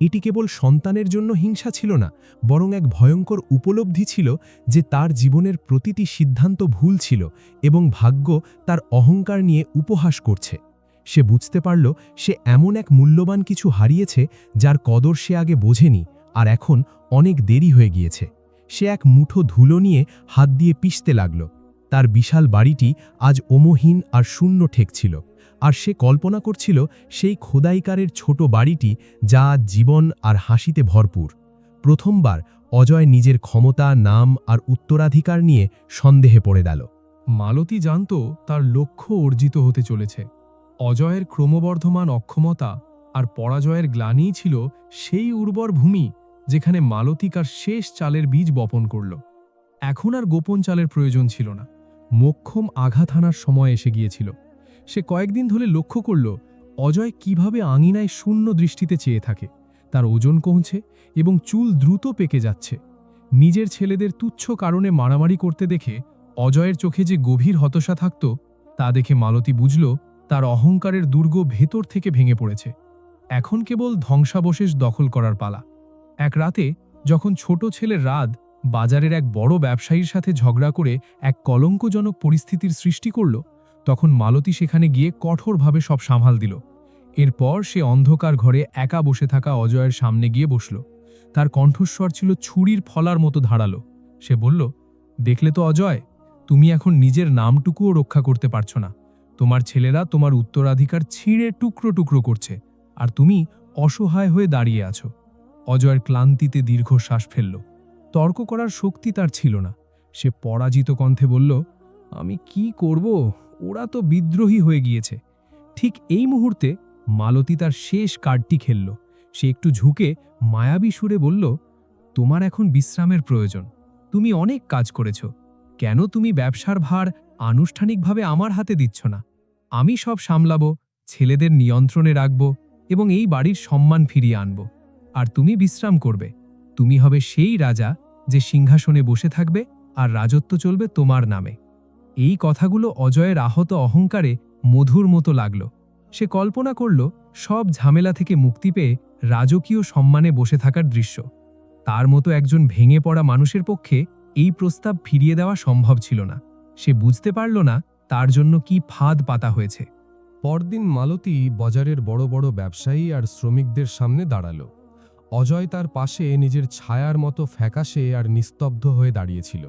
এটি কেবল সন্তানের জন্য হিংসা ছিল না, বরং এক ভয়ঙ্কর উপলব্ধি ছিল যে তার জীবনের প্রতিটি সিদ্ধান্ত ভুল ছিল এবং ভাগ্য তার অহংকার নিয়ে উপহাস করছে। সে বুঝতে পারল সে এমন এক মূল্যবান কিছু হারিয়েছে যার কদর সে আগে বোঝেনি, আর এখন অনেক দেরি হয়ে গিয়েছে। সে এক মুঠো ধুলো নিয়ে হাত দিয়ে পিষতে লাগল। তার বিশাল বাড়িটি আজ ওমহীন আর শূন্য ঠেকছিল, আর সে কল্পনা করছিল সেই খোদাইকারের ছোট বাড়িটি যা আজ জীবন আর হাসিতে ভরপুর। প্রথমবার অজয় নিজের ক্ষমতা, নাম আর উত্তরাধিকার নিয়ে সন্দেহে পড়ে গেল। মালতী জানত তার লক্ষ্য অর্জিত হতে চলেছে। অজয়ের ক্রমবর্ধমান অক্ষমতা আর পরাজয়ের গ্লানিই ছিল সেই উর্বর ভূমি যেখানে মালতিকার শেষ চালের বীজ বপন করল। এখন আর গোপন চালের প্রয়োজন ছিল না। মোক্ষম আঘাত হানার সময় এসে গিয়েছিল। সে কয়েকদিন ধরে লক্ষ্য করল অজয় কিভাবে আঙিনায় শূন্য দৃষ্টিতে চেয়ে থাকে। তার ওজন কমছে এবং চুল দ্রুত পেকে যাচ্ছে। নিজের ছেলেদের তুচ্ছ কারণে মারামারি করতে দেখে অজয়ের চোখে যে গভীর হতাশা থাকত, তা দেখে মালতী বুঝল তার অহংকারের দুর্গ ভেতর থেকে ভেঙে পড়েছে। এখন কেবল ধ্বংসাবশেষ দখল করার পালা। এক রাতে যখন ছোট ছেলে রাত বাজারের এক বড় ব্যবসায়ীর সাথে ঝগড়া করে এক কলঙ্কজনক পরিস্থিতির সৃষ্টি করল, তখন মালতী সেখানে গিয়ে কঠোরভাবে সব সামাল দিল। এরপর সে অন্ধকার ঘরে একা বসে থাকা অজয়ের সামনে গিয়ে বসল। তার কণ্ঠস্বর ছিল ছুরির ফলার মতো ধারালো। সে বলল, দেখলে তো অজয়, তুমি এখন নিজের নামটুকুও রক্ষা করতে পারছো না। তোমার ছেলেরা তোমার উত্তরাধিকার ছিঁড়ে টুকরো টুকরো করছে, আর তুমি অসহায় হয়ে দাঁড়িয়ে আছো। অজয়ের ক্লান্তিতে দীর্ঘশ্বাস ফেলল। তর্ক করার শক্তি তার ছিল না। সে পরাজিত কণ্ঠে বলল, আমি কি করব? ওরা তো বিদ্রোহী হয়ে গিয়েছে। ঠিক এই মুহূর্তে মালতী তার শেষ কার্ডটি খেলল। সে একটু ঝুঁকে মায়াবী সুরে বলল, তোমার এখন বিশ্রামের প্রয়োজন। তুমি অনেক কাজ করেছ। কেন তুমি ব্যবসার ভার আনুষ্ঠানিকভাবে আমার হাতে দিচ্ছ না? আমি সব সামলাব, ছেলেদের নিয়ন্ত্রণে রাখব এবং এই বাড়ির সম্মান ফিরিয়ে আনব। আর তুমি বিশ্রাম করবে। তুমি হবে সেই রাজা যে সিংহাসনে বসে থাকবে আর রাজত্ব চলবে তোমার নামে। এই কথাগুলো অজয়ের আহত অহংকারে মধুর মতো লাগল। সে কল্পনা করল সব ঝামেলা থেকে মুক্তি পেয়ে রাজকীয় সম্মানে বসে থাকার দৃশ্য। তার মতো একজন ভেঙে পড়া মানুষের পক্ষে এই প্রস্তাব ফিরিয়ে দেওয়া সম্ভব ছিল না। সে বুঝতে পারল না তার জন্য কি ফাঁদ পাতা হয়েছে। পরদিন মালতী বাজারের বড় বড় ব্যবসায়ী আর শ্রমিকদের সামনে দাঁড়াল। অজয় তার পাশে নিজের ছায়ার মতো ফ্যাকাশে আর নিস্তব্ধ হয়ে দাঁড়িয়েছিল।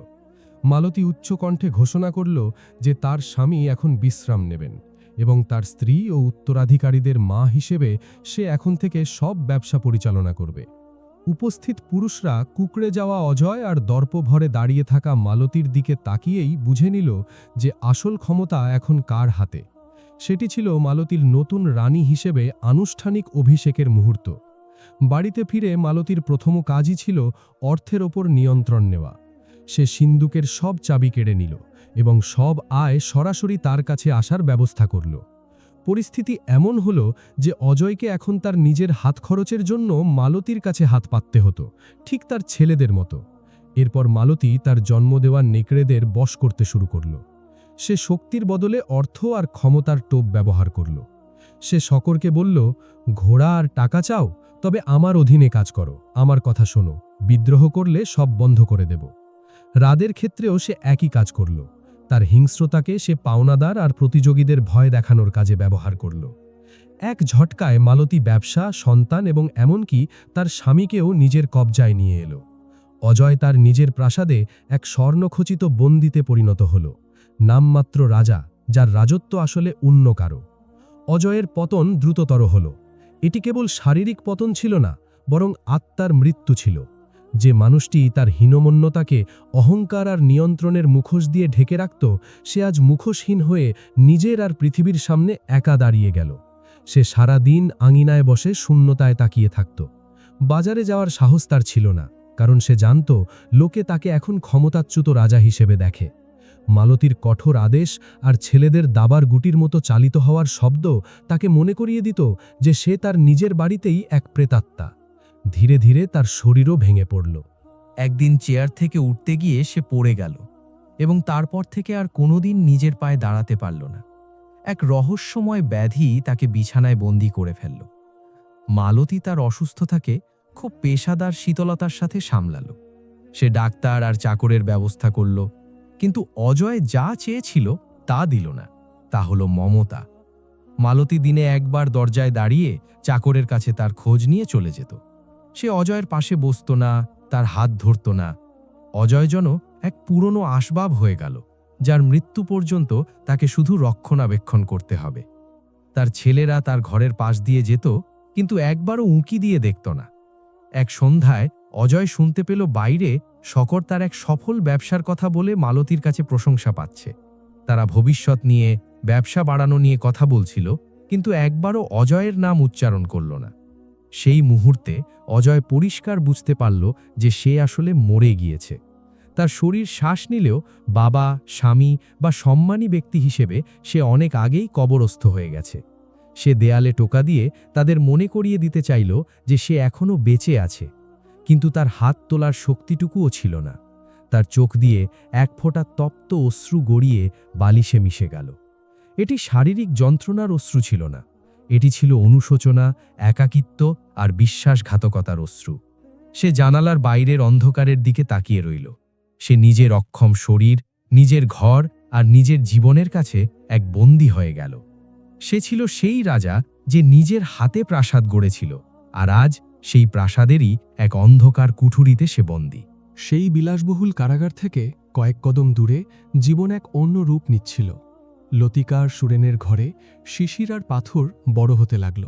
মালতী উচ্চকণ্ঠে ঘোষণা করল যে তার স্বামী এখন বিশ্রাম নেবেন এবং তার স্ত্রী ও উত্তরাধিকারীদের মা হিসেবে সে এখন থেকে সব ব্যবসা পরিচালনা করবে। উপস্থিত পুরুষরা কুঁকড়ে যাওয়া অজয় আর দর্পভরে দাঁড়িয়ে থাকা মালতীর দিকে তাকিয়েই বুঝে নিল যে আসল ক্ষমতা এখন কার হাতে। সেটি ছিল মালতীর নতুন রানী হিসেবে আনুষ্ঠানিক অভিষেকের মুহূর্ত। বাড়িতে ফিরে মালতীর প্রথম কাজই ছিল অর্থের ওপর নিয়ন্ত্রণ নেওয়া। সে সিন্দুকের সব চাবি কেড়ে নিল এবং সব আয় সরাসরি তার কাছে আসার ব্যবস্থা করল। পরিস্থিতি এমন হল যে অজয়কে এখন তার নিজের হাত খরচের জন্য মালতীর কাছে হাত পাততে হতো, ঠিক তার ছেলেদের মতো। এরপর মালতী তার জন্ম দেওয়া নেকড়েদের বশ করতে শুরু করল। সে শক্তির বদলে অর্থ আর ক্ষমতার টোপ ব্যবহার করল। সে শকরকে বলল, ঘোড়া আর টাকা চাও, তবে আমার অধীনে কাজ করো, আমার কথা শোনো, বিদ্রোহ করলে সব বন্ধ করে দেব। রাদের ক্ষেত্রেও সে একই কাজ করল। তার হিংস্রতাকে সে পাওনাদার আর প্রতিযোগীদের ভয় দেখানোর কাজে ব্যবহার করল। এক ঝটকায় মালতী ব্যবসা, সন্তান এবং এমনকি তার স্বামীকেও নিজের কবজায় নিয়ে এলো। অজয় তার নিজের প্রাসাদে এক স্বর্ণখচিত বন্দীতে পরিণত হল, নামমাত্র রাজা, যার রাজত্ব আসলে অন্য কারো। অজয়ের পতন দ্রুততর হল। এটি কেবল শারীরিক পতন ছিল না, বরং আত্মার মৃত্যু ছিল। যে মানুষটি তার হীনমন্যতাকে অহংকার আর নিয়ন্ত্রণের মুখোশ দিয়ে ঢেকে রাখত, সে আজ মুখোশহীন হয়ে নিজের আর পৃথিবীর সামনে একা দাঁড়িয়ে গেল। সে সারা দিন আঙিনায় বসে শূন্যতায় তাকিয়ে থাকত। বাজারে যাওয়ার সাহস তার ছিল না, কারণ সে জানত লোকে তাকে এখন ক্ষমতাচ্যুত রাজা হিসেবে দেখে। মালতীর কঠোর আদেশ আর ছেলেদের দাবার গুটির মতো চালিত হওয়ার শব্দ তাকে মনে করিয়ে দিত যে সে তার নিজের বাড়িতেই এক প্রেতাত্মা। ধীরে ধীরে তার শরীরও ভেঙে পড়ল। একদিন চেয়ার থেকে উঠতে গিয়ে সে পড়ে গেল এবং তারপর থেকে আর কোনোদিন নিজের পায়ে দাঁড়াতে পারল না। এক রহস্যময় ব্যাধি তাকে বিছানায় বন্দী করে ফেলল। মালতী তার অসুস্থতাকে খুব পেশাদার শীতলতার সাথে সামলাল। সে ডাক্তার আর চাকরের ব্যবস্থা করল, কিন্তু অজয় যা চেয়েছিল তা দিল না। তা হলো মমতা। মালতী দিনে একবার দরজায় দাঁড়িয়ে চাকরের কাছে তার খোঁজ নিয়ে চলে যেত। সে অজয়ের পাশে বসত না, তার হাত ধরত না। অজয় যেন এক পুরনো আসবাব হয়ে গেল, যার মৃত্যু পর্যন্ত তাকে শুধু রক্ষণাবেক্ষণ করতে হবে। তার ছেলেরা তার ঘরের পাশ দিয়ে যেত, কিন্তু একবারও উঁকি দিয়ে দেখত না। এক সন্ধ্যায় অজয় শুনতে পেল বাইরে শকর তার এক সফল ব্যবসার কথা বলে মালতীর কাছে প্রশংসা পাচ্ছে। তারা ভবিষ্যৎ নিয়ে, ব্যবসা বাড়ানো নিয়ে কথা বলছিল, কিন্তু একবারও অজয়ের নাম উচ্চারণ করল না। সেই মুহূর্তে অজয় পরিষ্কার বুঝতে পারল যে সে আসলে মরে গিয়েছে। তার শরীর শ্বাস নিলেও বাবা, স্বামী বা সম্মানী ব্যক্তি হিসেবে সে অনেক আগেই কবরস্থ হয়ে গেছে। সে দেয়ালে টোকা দিয়ে তাদের মনে করিয়ে দিতে চাইল যে সে এখনও বেঁচে আছে, কিন্তু তার হাত তোলার শক্তিটুকুও ছিল না। তার চোখ দিয়ে এক ফোঁটা তপ্ত অশ্রু গড়িয়ে বালিশে মিশে গেল। এটি শারীরিক যন্ত্রণার অশ্রু ছিল না, এটি ছিল অনুশোচনা, একাকিত্ব আর বিশ্বাসঘাতকতার অশ্রু। সে জানালার বাইরের অন্ধকারের দিকে তাকিয়ে রইল। সে নিজের অক্ষম শরীর, নিজের ঘর আর নিজের জীবনের কাছে এক বন্দী হয়ে গেল। সে ছিল সেই রাজা যে নিজের হাতে প্রাসাদ গড়েছিল, আর আজ সেই প্রাসাদেরই এক অন্ধকার কুঠুরিতে সে বন্দী। সেই বিলাসবহুল কারাগার থেকে কয়েক কদম দূরে জীবন এক অন্য রূপ নিচ্ছিল। লতিকা আর সুরেনের ঘরে শিশির আর পাথর বড় হতে লাগল।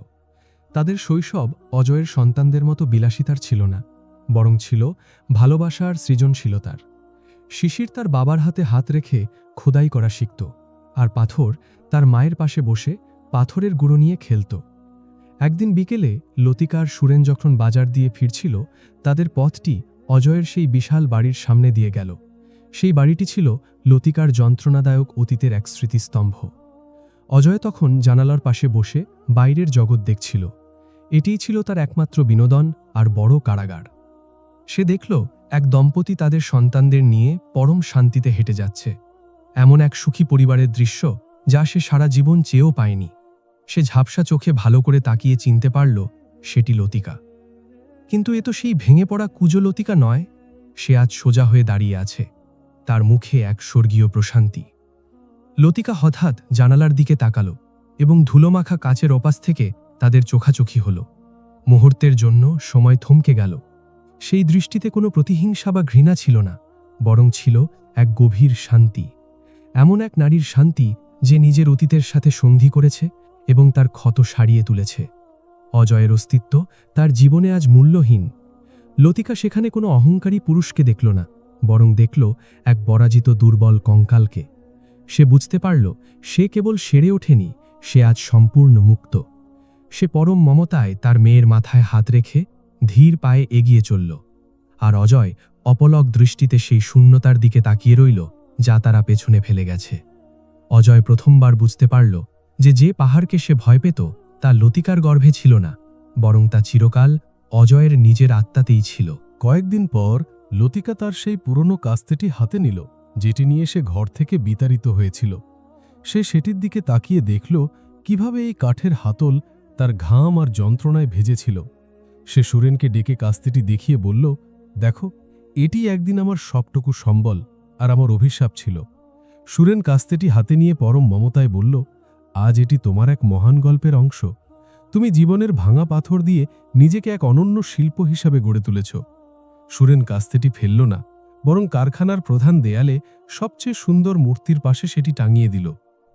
তাদের শৈশব অজয়ের সন্তানদের মতো বিলাসিতার ছিল না, বরং ছিল ভালোবাসা আর সৃজনশীলতার। শিশির তার বাবার হাতে হাত রেখে খোদাই করা শিখত, আর পাথর তার মায়ের পাশে বসে পাথরের গুঁড়ো নিয়ে খেলত। একদিন বিকেলে লতিকা আর সুরেন যখন বাজার দিয়ে ফিরছিল, তাদের পথটি অজয়ের সেই বিশাল বাড়ির সামনে দিয়ে গেল। সেই বাড়িটি ছিল লতিকার যন্ত্রণাদায়ক অতীতের এক স্মৃতিস্তম্ভ। অজয় তখন জানালার পাশে বসে বাইরের জগৎ দেখছিল। এটিই ছিল তার একমাত্র বিনোদন আর বড় কারাগার। সে দেখল এক দম্পতি তাদের সন্তানদের নিয়ে পরম শান্তিতে হেঁটে যাচ্ছে, এমন এক সুখী পরিবারের দৃশ্য যা সে সারা জীবন চেয়েও পায়নি। সে ঝাপসা চোখে ভালো করে তাকিয়ে চিনতে পারল সেটি লতিকা। কিন্তু এ তো সেই ভেঙে পড়া কুজো লতিকা নয়। সে আজ সোজা হয়ে দাঁড়িয়ে আছে, তার মুখে এক স্বর্গীয় প্রশান্তি। লতিকা হঠাৎ জানালার দিকে তাকালো এবং ধুলোমাখা কাচের ওপাশ থেকে তাদের চোখাচোখি হল। মুহূর্তের জন্য সময় থমকে গেল। সেই দৃষ্টিতে কোনো প্রতিহিংসা বা ঘৃণা ছিল না, বরং ছিল এক গভীর শান্তি, এমন এক নারীর শান্তি যে নিজের অতীতের সাথে সন্ধি করেছে এবং তার ক্ষত সারিয়ে তুলেছে। অজয়ের অস্তিত্ব তার জীবনে আজ মূল্যহীন। লতিকা সেখানে কোনো অহংকারী পুরুষকে দেখল না, বরং দেখল এক পরাজিত দুর্বল কঙ্কালকে। সে বুঝতে পারল সে কেবল সেরে ওঠেনি, সে আজ সম্পূর্ণ মুক্ত। সে পরম মমতায় তার মেয়ের মাথায় হাত রেখে ধীর পায়ে এগিয়ে চলল, আর অজয় অপলক দৃষ্টিতে সেই শূন্যতার দিকে তাকিয়ে রইল যা তারা পেছনে ফেলে গেছে। অজয় প্রথমবার বুঝতে পারল যে পাহাড়কে সে ভয় পেত তা লতিকার গর্ভে ছিল না, বরং তা চিরকাল অজয়ের নিজের আত্মাতেই ছিল। কয়েকদিন পর লতিকা তার সেই পুরনো কাস্তেটি হাতে নিল, যেটি নিয়ে সে ঘর থেকে বিতাড়িত হয়েছিল। সে সেটির দিকে তাকিয়ে দেখল কিভাবে এই কাঠের হাতল তার ঘাম আর যন্ত্রণায় ভেজেছিল। সে সুরেনকে ডেকে কাস্তিটি দেখিয়ে বলল, দেখো, এটি একদিন আমার সবটুকু সম্বল আর আমার অভিশাপ ছিল। সুরেন কাস্তেটি হাতে নিয়ে পরম মমতায় বলল, আজ এটি তোমার এক মহান গল্পের অংশ। তুমি জীবনের ভাঙা পাথর দিয়ে নিজেকে এক অনন্য শিল্প হিসাবে গড়ে তুলেছ। সুরেন কাস্তেটি ফেলল না, বরং কারখানার প্রধান দেয়ালে সবচেয়ে সুন্দর মূর্তির পাশে সেটি টাঙিয়ে দিল।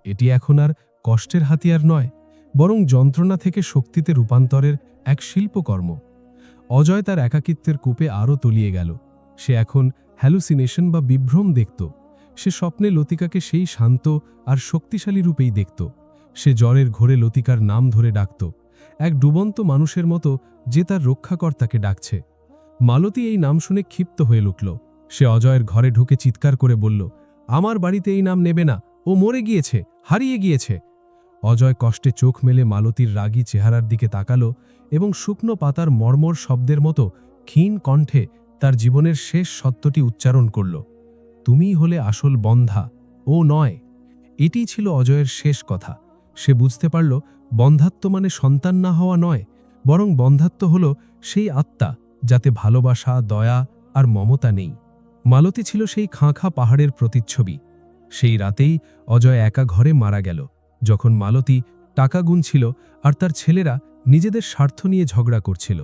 এটি এখন আর কষ্টের হাতিয়ার নয়, বরং যন্ত্রণা থেকে শক্তিতে রূপান্তরের এক শিল্পকর্ম। অজয় তার একাকিত্বের কূপে আরও তলিয়ে গেল। সে এখন হ্যালুসিনেশন বা বিভ্রম দেখত। সে স্বপ্নে লতিকাকে সেই শান্ত আর শক্তিশালী রূপেই দেখত। সে জ্বরের ঘোরে লতিকার নাম ধরে ডাকত, এক ডুবন্ত মানুষের মতো যে তার রক্ষাকর্তাকে ডাকছে। মালতী এই নাম শুনে ক্ষিপ্ত হয়ে উঠল। সে অজয়ের ঘরে ঢুকে চিৎকার করে বলল, আমার বাড়িতে এই নাম নেবে না, ও মরে গিয়েছে, হারিয়ে গিয়েছে। অজয় কষ্টে চোখ মেলে মালতীর রাগী চেহারার দিকে তাকালো এবং শুকনো পাতার মর্মর শব্দের মতো ক্ষীণ কণ্ঠে তার জীবনের শেষ সত্যটি উচ্চারণ করল, তুমিই হলে আসল বন্ধা, ও নয়। এটিই ছিল অজয়ের শেষ কথা। সে বুঝতে পারল বন্ধাত্ব মানে সন্তান না হওয়া নয়, বরং বন্ধাত্ব হল সেই আত্মা যাতে ভালোবাসা, দয়া আর মমতা নেই। মালতী ছিল সেই খাঁ পাহাড়ের প্রতিচ্ছবি। সেই রাতেই অজয় একা ঘরে মারা গেল, যখন মালতী টাকা গুনছিল আর তার ছেলেরা নিজেদের স্বার্থ নিয়ে ঝগড়া করছিল।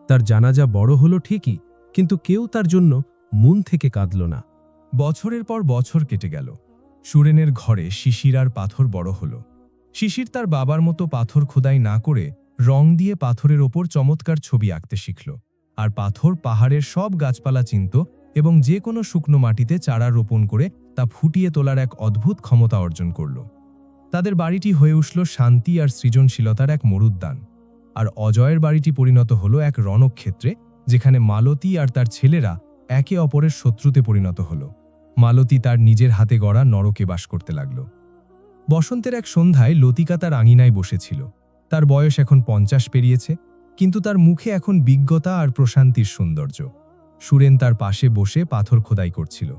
তার জানাজা বড় হলো ঠিকই, কিন্তু কেউ তার জন্য মন থেকে কাঁদল না। বছরের পর বছর কেটে গেল। সুরেনের ঘরে শিশির আর পাথর বড় হল। শিশির তার বাবার মতো পাথর খোদাই না করে রং দিয়ে পাথরের ওপর চমৎকার ছবি আঁকতে শিখল। আর পাথর পাহাড়ের সব গাছপালা চিনত এবং যে কোনো শুকনো মাটিতে চারা রোপণ করে তা ফুটিয়ে তোলার এক অদ্ভুত ক্ষমতা অর্জন করল। তাদের বাড়িটি হয়ে উঠল শান্তি আর সৃজনশীলতার এক মরুদ্যান। আর অজয়ের বাড়িটি পরিণত হল এক রণক্ষেত্রে, যেখানে মালতী আর তার ছেলেরা একে অপরের শত্রুতে পরিণত হল। মালতী তার নিজের হাতে গড়া নরকে বাস করতে লাগল। বসন্তের এক সন্ধ্যায় লতিকা তার আঙিনায় বসেছিল। তার বয়স এখন 50 পেরিয়েছে, কিন্তু তার মুখে এখন বিজ্ঞতা আর প্রশান্তির সৌন্দর্য। সুরেন তার পাশে বসে পাথর খোদাই করছিল।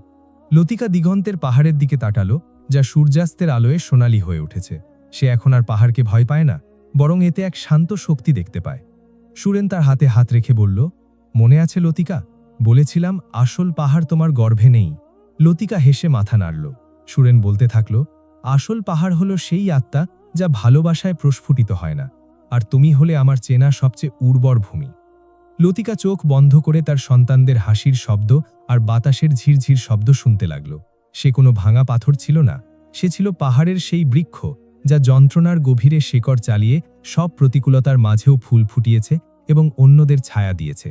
লতিকা দিগন্তের পাহাড়ের দিকে তাকালো, যা সূর্যাস্তের আলোয় সোনালি হয়ে উঠেছে। সে এখন আর পাহাড়কে ভয় পায় না, বরং এতে এক শান্ত শক্তি দেখতে পায়। সুরেন তার হাতে হাত রেখে বলল, মনে আছে লতিকা, বলেছিলাম আসল পাহাড় তোমার গর্ভে নেই। লতিকা হেসে মাথা নাড়ল। সুরেন বলতে থাকল, আসল পাহাড় হলো সেই আত্মা যা ভালোবাসায় প্রস্ফুটিত হয় না, আর তুমি হলে আমার চেনা সবচেয়ে উর্বর ভূমি। লতিকা চোখ বন্ধ করে তার সন্তানদের হাসির শব্দ আর বাতাসের ঝিরঝির শব্দ শুনতে লাগল। সে কোনো ভাঙা পাথর ছিল না, সে ছিল পাহাড়ের সেই বৃক্ষ যা যন্ত্রণার গভীরে শেকড় চালিয়ে সব প্রতিকূলতার মাঝেও ফুল ফুটিয়েছে এবং অন্যদের ছায়া দিয়েছে।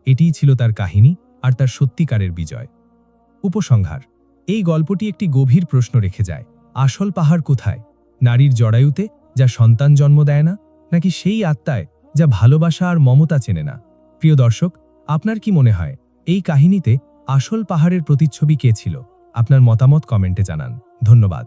এটিই ছিল তার কাহিনী আর তার সত্যিকারের বিজয়। উপসংহার: এই গল্পটি একটি গভীর প্রশ্ন রেখে যায়, আসল পাহাড় কোথায়? নারীর জরায়ুতে, যা সন্তান জন্ম দেয় না, নাকি সেই আত্মায় যা ভালোবাসা আর মমতা চেনে না? প্রিয় দর্শক, আপনার কি মনে হয় এই কাহিনীতে আসল পাহাড়ের প্রতিচ্ছবি কে ছিল? আপনার মতামত কমেন্টে জানান। ধন্যবাদ।